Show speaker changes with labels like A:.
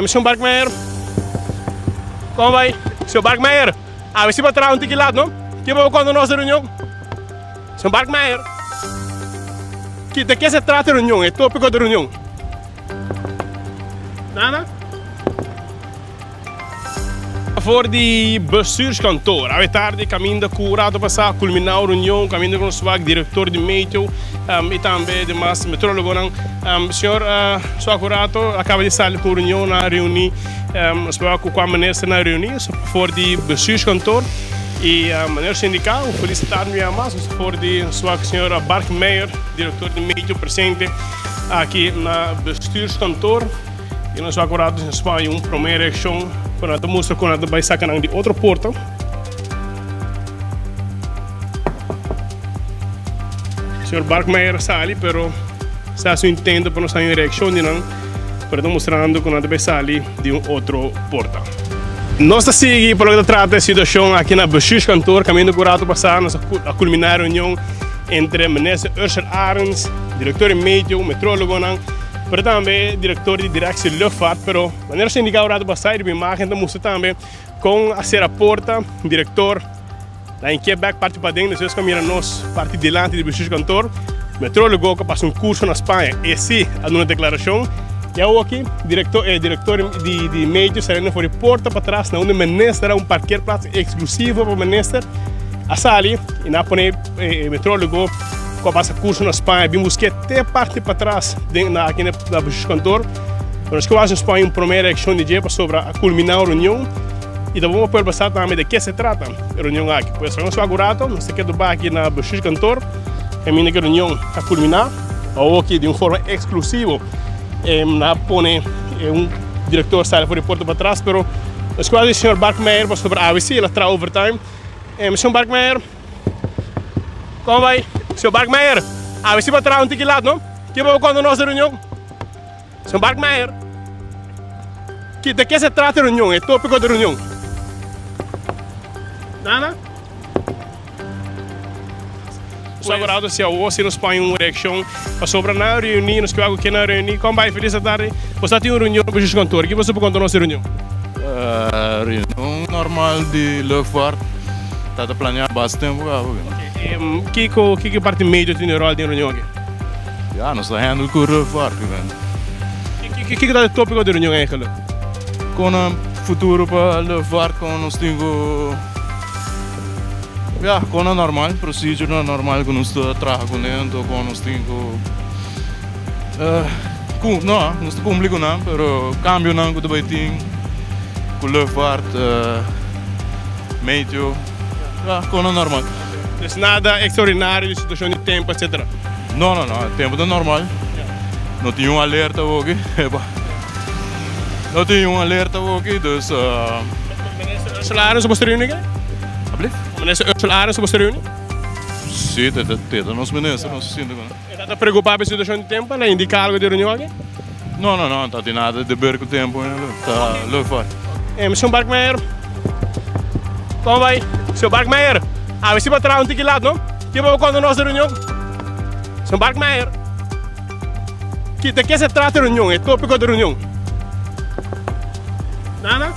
A: Senhor Barkmeijer, como vai? Senhor Barkmeijer, a ver se vai trazer um ticket lá, não? Que vou quando nós reunião? Senhor Barkmeijer, de que se trata a reunião? É tópico da reunião? Nada? Voor die bestuurskantoor. À tarde, caminho da curado passar, culminar a reunião, caminho com o seu diretor de meio e também demais metrólogo. Senhor, sua curato acaba de sair por reunião na reunião, com a ministra na reunião, voor die bestuurskantoor. E a maneira sindical, felicitar-me a mais, voor die sua senhora Barkmeijer, diretor de meio presente aqui na bestuurskantoor. E nós vamos agora em Espanha uma primeira ação para a mostra quando a vai sacar de outra porta. O senhor Barkmeijer sai, pero está se entende para nós em reação de não para mostrando quando a vai sair de outra porta. Nós seguimos para o trata a situação aqui na bestuurskantoor, caminho do curato passar a culminar a reunião entre minister Ursula Arens, diretor de meio, metrólogo pero também diretor de direção de luchtvaart, pero maneira sindical rato passar de imagem da moça também com a ser a porta diretor lá em Quebec parte para dentro, nós caminhamos nós parte delante do bestuurskantoor, metrólogo que passa curso na Espanha, e sim a uma declaração. E eu aqui diretor de meio saindo fora de porta para trás, na onde o ministro era parqueiro praça exclusivo para o ministro, a sali e na põe metrólogo que passa curso na Espanha, vimos que até parte para trás aqui na bestuurskantoor. Nós que vamos em Espanha uma primeira ação de dia sobre a culminar a reunião e depois vamos poder passar também de que se trata a reunião aqui. Pois nós agora nós queremos aqui na bestuurskantoor, a minha reunião a culminar, ou aqui de uma forma exclusiva, na põe diretor sai fora de porta para trás, pero nós quase o senhor Barkmeijer para sobre a AVC, ele traz overtime. Senhor Barkmeijer, como vai? Senhor Barkmeijer, a ver se vai trazer um ticket lá, não? Que vou quando nós reunião? Senhor Barkmeijer, de que se trata a reunião? É tópico da reunião? Nada? Agora se hoje nos põe uma reação sobre a reunião, nos que vamos aqui na reunião, como vai? Feliz tarde. Você tem uma reunião no bestuurskantoor, que você pode contar nossa reunião?
B: Reunião normal de luchtvaart. Está planeado bastante tempo.
A: Que parte média tem o rol de reunião aqui?
B: Ja, nós estamos handel com luchtvaart.
A: Que é o tópico da reunião eigenlijk?
B: Com o futuro para luchtvaart, com nós temos com o normal, procedure normal que nós trabalhamos com nós temos não, nós cumprimos com não, mas cambio não que também tem com luchtvaart, meio, com o normal.
A: Dus nada extraordinário de situação de tempo, etc.
B: Não, tempo é normal. Não tinha um alerta aqui. Não tinha um alerta aqui, dus...
A: Minister Ursula Arens op de reunião aqui? Minister Ursula Arens op de reunião?
B: Sim, tem nos ministros, não se sente.
A: Está preocupado com a situação de tempo? Ele indica algo de reunião aqui?
B: Não está nada de ver com o tempo. Está luchtvaart.
A: Senhor Barkmeijer, como vai? Senhor Barkmeijer, a ver se vai trazer um ticket lá, não? Que vou quando nós reunião? Senhor Barkmeijer, de que se trata a reunião? É tópico da reunião? Nada?